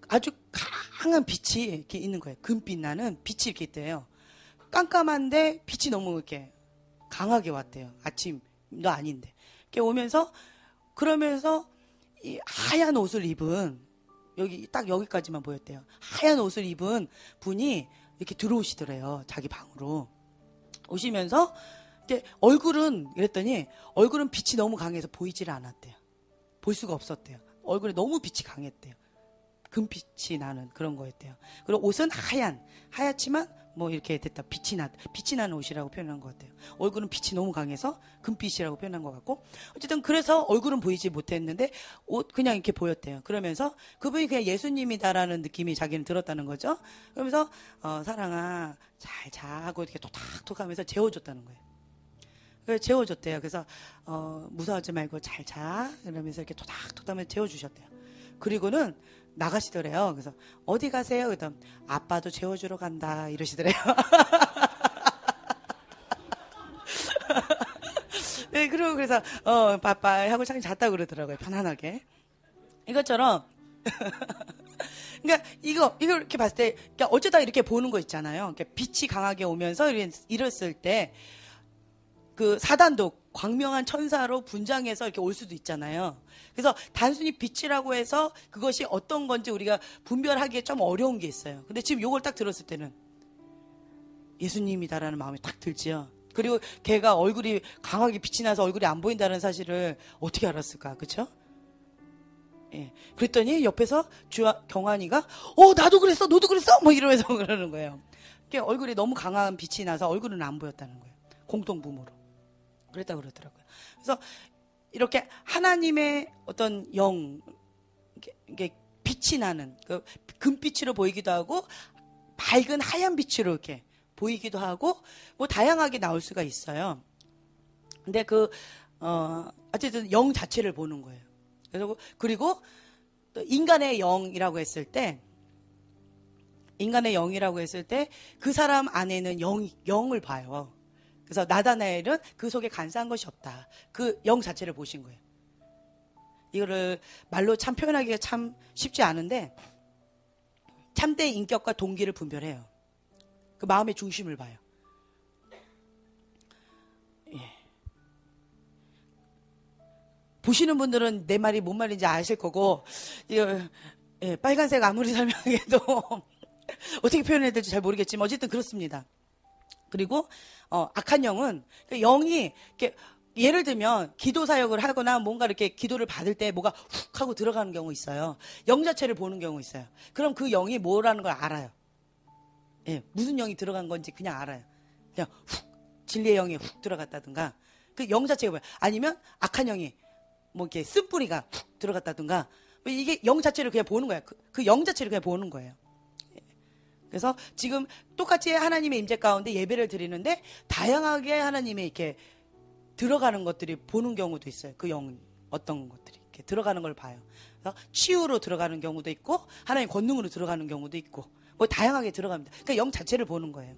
아주 강한 빛이 이렇게 있는 거예요. 금빛 나는 빛이 이렇게 있대요. 깜깜한데 빛이 너무 이렇게 강하게 왔대요. 아침도 아닌데. 이렇게 오면서, 그러면서 이 하얀 옷을 입은, 딱 여기까지만 보였대요. 하얀 옷을 입은 분이 이렇게 들어오시더래요. 자기 방으로. 오시면서 이렇게 그랬더니 얼굴은 빛이 너무 강해서 보이질 않았대요. 볼 수가 없었대요. 얼굴에 너무 빛이 강했대요. 금빛이 나는 그런 거였대요. 그리고 옷은 하얗지만 뭐 이렇게 됐다. 빛이 나는 옷이라고 표현한 것 같아요. 얼굴은 빛이 너무 강해서 금빛이라고 표현한 것 같고, 어쨌든 그래서 얼굴은 보이지 못했는데 옷 그냥 이렇게 보였대요. 그러면서 그분이 그냥 예수님이다라는 느낌이 자기는 들었다는 거죠. 그러면서 사랑아 잘 자 하고 이렇게 톡탁톡 하면서 재워줬다는 거예요. 그래서 재워줬대요. 그래서 무서워하지 말고 잘 자 이러면서 이렇게 톡탁톡 하면서 재워주셨대요. 그리고는 나가시더래요. 그래서 어디 가세요? 그랬더니 아빠도 재워주러 간다 이러시더래요. 네, 그리고 그래서 빠빠이 하고 자기 잤다고 그러더라고요. 편안하게. 이것처럼 그러니까 이거 이렇게 봤을 때, 그러니까 어쩌다 이렇게 보는 거 있잖아요. 그러니까 빛이 강하게 오면서 이랬을 때 그 사단도 광명한 천사로 분장해서 이렇게 올 수도 있잖아요. 그래서 단순히 빛이라고 해서 그것이 어떤 건지 우리가 분별하기에 좀 어려운 게 있어요. 근데 지금 이걸 딱 들었을 때는 예수님이다라는 마음이 딱 들지요. 그리고 걔가 얼굴이 강하게 빛이 나서 얼굴이 안 보인다는 사실을 어떻게 알았을까, 그렇죠? 예. 그랬더니 옆에서 경환이가 나도 그랬어, 너도 그랬어, 뭐 이러면서 그러는 거예요. 얼굴이 너무 강한 빛이 나서 얼굴은 안 보였다는 거예요. 공통부모로. 그랬다고 그러더라고요. 그래서 이렇게 하나님의 어떤 영, 이게 빛이 나는 그 금빛으로 보이기도 하고 밝은 하얀 빛으로 이렇게 보이기도 하고 뭐 다양하게 나올 수가 있어요. 근데 어쨌든 영 자체를 보는 거예요. 그리고 또 인간의 영이라고 했을 때 그 사람 안에는 영을 봐요. 그래서 나다나엘은 그 속에 간사한 것이 없다. 그 영 자체를 보신 거예요. 이거를 말로 참 표현하기가 참 쉽지 않은데 참된 인격과 동기를 분별해요. 그 마음의 중심을 봐요. 예. 보시는 분들은 내 말이 뭔 말인지 아실 거고, 예, 빨간색 아무리 설명해도 어떻게 표현해야 될지 잘 모르겠지만 어쨌든 그렇습니다. 그리고 악한 영은 영이 이렇게 예를 들면 기도 사역을 하거나 뭔가 이렇게 기도를 받을 때 뭐가 훅 하고 들어가는 경우 있어요. 영 자체를 보는 경우 있어요. 그럼 그 영이 뭐라는 걸 알아요. 예, 무슨 영이 들어간 건지 그냥 알아요. 그냥 훅 진리의 영이 훅 들어갔다든가 그 영 자체가 뭐예요. 아니면 악한 영이 뭐 이렇게 쓴뿌리가 훅 들어갔다든가 이게 영 자체를 그냥 보는 거예요. 그 영 자체를 그냥 보는 거예요. 그래서 지금 똑같이 하나님의 임재 가운데 예배를 드리는데 다양하게 하나님의 이렇게 들어가는 것들이 보는 경우도 있어요. 그 영 어떤 것들이 이렇게 들어가는 걸 봐요. 그래서 치유로 들어가는 경우도 있고 하나님 권능으로 들어가는 경우도 있고 뭐 다양하게 들어갑니다. 그러니까 영 자체를 보는 거예요.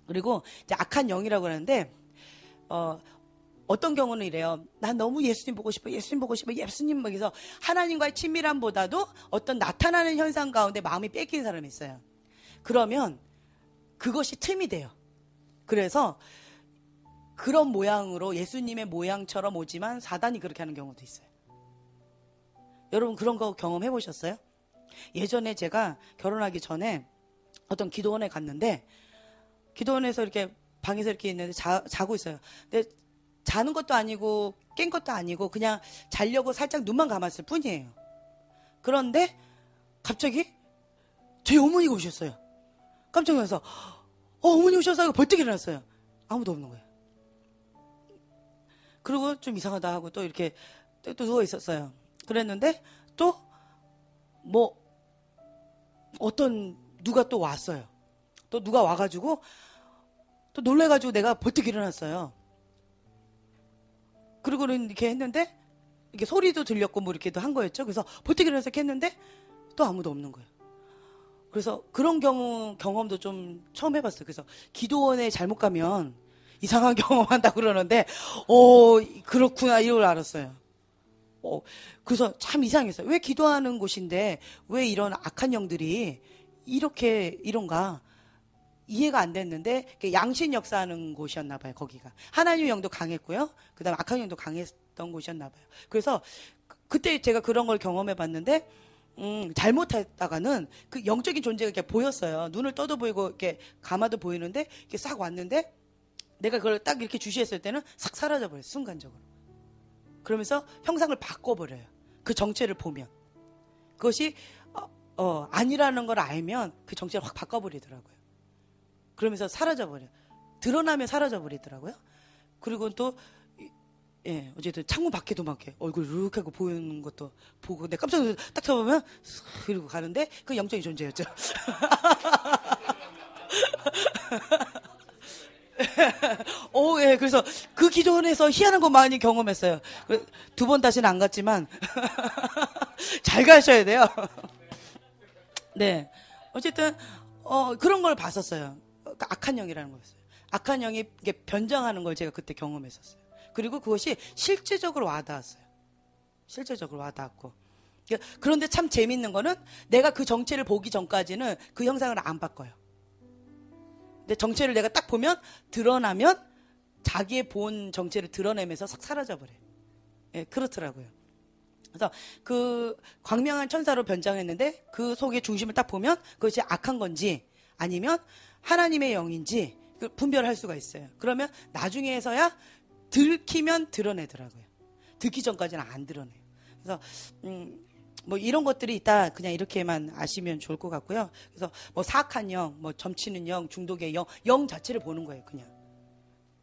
그리고 이제 악한 영이라고 하는데 어떤 경우는 이래요. 난 너무 예수님 보고 싶어. 예수님 보고 싶어. 예수님 그래서 하나님과의 친밀함보다도 어떤 나타나는 현상 가운데 마음이 뺏긴 사람이 있어요. 그러면 그것이 틈이 돼요. 그래서 그런 모양으로 예수님의 모양처럼 오지만 사단이 그렇게 하는 경우도 있어요. 여러분 그런 거 경험해 보셨어요? 예전에 제가 결혼하기 전에 어떤 기도원에 갔는데 기도원에서 이렇게 방에서 이렇게 있는데 자고 있어요. 근데 자는 것도 아니고 깬 것도 아니고 그냥 자려고 살짝 눈만 감았을 뿐이에요. 그런데 갑자기 저희 어머니가 오셨어요. 깜짝 놀라서 어머니 오셔서 벌떡 일어났어요. 아무도 없는 거예요. 그리고 좀 이상하다 하고 또 이렇게 또 누워 있었어요. 그랬는데 또 뭐 어떤 누가 또 왔어요. 또 누가 와가지고 또 놀래가지고 내가 벌떡 일어났어요. 그리고는 이렇게 했는데 이렇게 소리도 들렸고 뭐 이렇게도 한 거였죠. 그래서 벌떡 일어나서 이렇게 했는데 또 아무도 없는 거예요. 그래서 그런 경험도 좀 처음 해봤어요. 그래서 기도원에 잘못 가면 이상한 경험한다고 그러는데, 그렇구나, 이걸 알았어요. 그래서 참 이상했어요. 왜 기도하는 곳인데, 왜 이런 악한 영들이 이런가? 이해가 안 됐는데, 양신 역사하는 곳이었나 봐요, 거기가. 하나님의 영도 강했고요. 그 다음에 악한 영도 강했던 곳이었나 봐요. 그래서 그때 제가 그런 걸 경험해 봤는데, 잘못했다가는 그 영적인 존재가 이렇게 보였어요. 눈을 떠도 보이고, 이렇게 감아도 보이는데, 이렇게 싹 왔는데, 내가 그걸 딱 이렇게 주시했을 때는 싹 사라져버려요. 순간적으로. 그러면서 형상을 바꿔버려요. 그 정체를 보면. 그것이 아니라는 걸 알면 그 정체를 확 바꿔버리더라고요. 그러면서 사라져버려요. 드러나면 사라져버리더라고요. 그리고 또 예, 어쨌든 창문 밖에도 막 이렇게 얼굴 이렇게 하고 보이는 것도 보고 내가 깜짝 놀라서 딱 쳐보면 그리고 가는데 그 영적인 존재였죠. 예, 그래서 그 기도원에서 희한한 거 많이 경험했어요. 2번 다시는 안 갔지만 잘 가셔야 돼요. 네, 어쨌든 그런 걸 봤었어요. 악한 영이라는 거였어요. 악한 영이 이게 변장하는 걸 제가 그때 경험했었어요. 그리고 그것이 실제적으로 와닿았어요. 실제적으로 와닿았고. 그런데 참 재밌는 거는 내가 그 정체를 보기 전까지는 그 형상을 안 바꿔요. 근데 정체를 내가 딱 보면 드러나면 자기의 본 정체를 드러내면서 싹 사라져버려요. 예, 그렇더라고요. 그래서 그 광명한 천사로 변장했는데 그 속의 중심을 딱 보면 그것이 악한 건지 아니면 하나님의 영인지 분별할 수가 있어요. 그러면 나중에서야 들키면 드러내더라고요. 듣기 전까지는 안 드러내요. 그래서 뭐 이런 것들이 있다 그냥 이렇게만 아시면 좋을 것 같고요. 그래서 뭐 사악한 영, 뭐 점치는 영, 중독의 영 자체를 보는 거예요. 그냥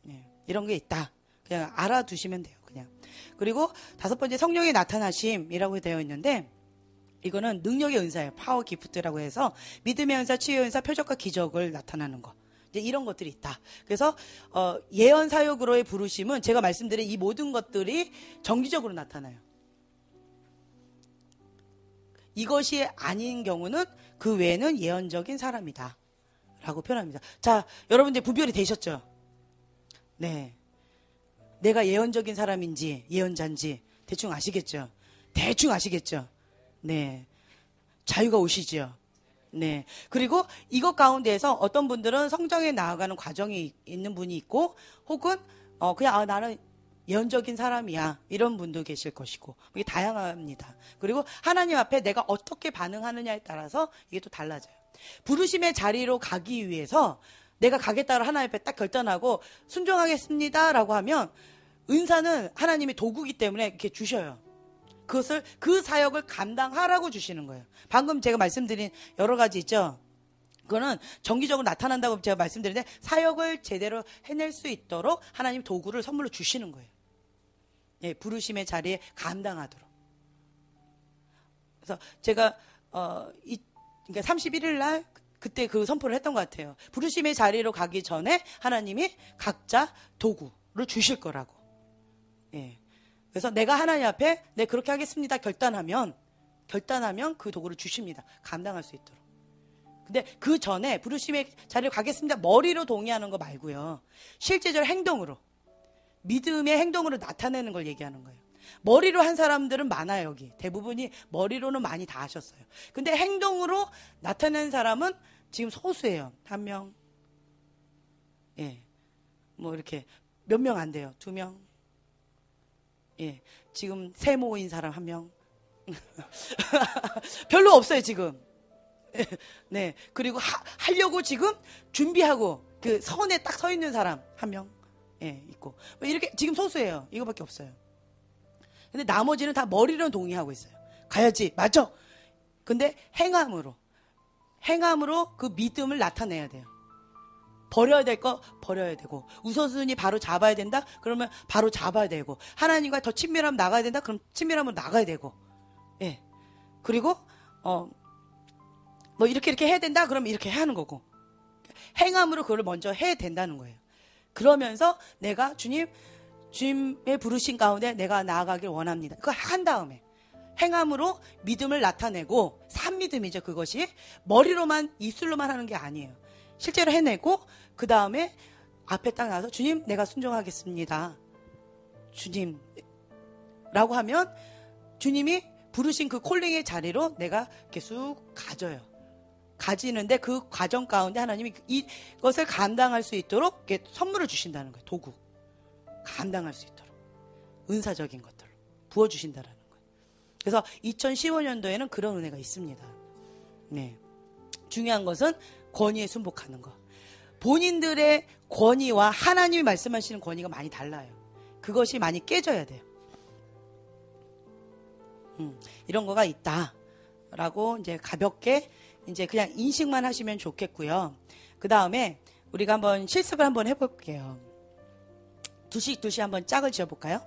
네, 이런 게 있다. 그냥 알아두시면 돼요. 그냥. 그리고 5번째 성령의 나타나심이라고 되어 있는데 이거는 능력의 은사예요. 파워 기프트라고 해서 믿음의 은사, 치유의 은사, 표적과 기적을 나타나는 거. 이제 이런 것들이 있다. 그래서 예언 사역으로의 부르심은 제가 말씀드린 이 모든 것들이 정기적으로 나타나요. 이것이 아닌 경우는 그 외에는 예언적인 사람이다 라고 표현합니다. 자, 여러분들 분별이 되셨죠? 네, 내가 예언적인 사람인지 예언자인지 대충 아시겠죠? 대충 아시겠죠? 네, 자유가 오시죠? 네. 그리고 이것 가운데에서 어떤 분들은 성장해 나아가는 과정이 있는 분이 있고, 혹은, 그냥, 나는 예언적인 사람이야. 이런 분도 계실 것이고, 이게 다양합니다. 그리고 하나님 앞에 내가 어떻게 반응하느냐에 따라서 이게 또 달라져요. 부르심의 자리로 가기 위해서 내가 가겠다고 하나님 앞에 딱 결단하고 순종하겠습니다. 라고 하면 은사는 하나님의 도구기 때문에 이렇게 주셔요. 그것을, 그 사역을 감당하라고 주시는 거예요. 방금 제가 말씀드린 여러 가지 있죠? 그거는 정기적으로 나타난다고 제가 말씀드리는데 사역을 제대로 해낼 수 있도록 하나님 도구를 선물로 주시는 거예요. 예, 부르심의 자리에 감당하도록. 그래서 제가, 그러니까 31일 날 그때 그 선포를 했던 것 같아요. 부르심의 자리로 가기 전에 하나님이 각자 도구를 주실 거라고. 예. 그래서 내가 하나님 앞에 네 그렇게 하겠습니다 결단하면 그 도구를 주십니다. 감당할 수 있도록. 근데 그 전에 부르심의 자리로 가겠습니다. 머리로 동의하는 거 말고요. 실제적으로 행동으로, 믿음의 행동으로 나타내는 걸 얘기하는 거예요. 머리로 한 사람들은 많아요, 여기. 대부분이 머리로는 많이 다 하셨어요. 근데 행동으로 나타내는 사람은 지금 소수예요. 한 명. 예. 뭐 이렇게 몇 명 안 돼요. 2명. 예. 지금 세모인 사람 1명. 별로 없어요, 지금. 네. 그리고 하려고 지금 준비하고 그 선에 딱 서 있는 사람 1명. 예, 있고. 이렇게 지금 소수예요. 이거밖에 없어요. 근데 나머지는 다 머리로는 동의하고 있어요. 가야지. 맞죠? 근데 행함으로 그 믿음을 나타내야 돼요. 버려야 될 거 버려야 되고, 우선순위 바로 잡아야 된다? 그러면 바로 잡아야 되고, 하나님과 더 친밀하면 나가야 된다? 그럼 친밀하면 나가야 되고, 예. 그리고, 뭐 이렇게 해야 된다? 그러면 이렇게 해야 하는 거고, 행함으로 그걸 먼저 해야 된다는 거예요. 그러면서 내가 주님의 부르신 가운데 내가 나아가길 원합니다. 그거 한 다음에 행함으로 믿음을 나타내고, 산믿음이죠. 그것이 머리로만 입술로만 하는 게 아니에요. 실제로 해내고 그 다음에 앞에 딱 나와서 주님 내가 순종하겠습니다. 주님 라고 하면 주님이 부르신 그 콜링의 자리로 내가 계속 가지는데 그 과정 가운데 하나님이 이것을 감당할 수 있도록 선물을 주신다는 거예요. 도구. 감당할 수 있도록. 은사적인 것들을 부어주신다는 거예요. 그래서 2015년도에는 그런 은혜가 있습니다. 네. 중요한 것은 권위에 순복하는 것. 본인들의 권위와 하나님이 말씀하시는 권위가 많이 달라요. 그것이 많이 깨져야 돼요. 이런 거가 있다라고 이제 가볍게 이제 그냥 인식만 하시면 좋겠고요. 그 다음에 우리가 한번 실습을 한번 해볼게요. 두씩 한번 짝을 지어볼까요?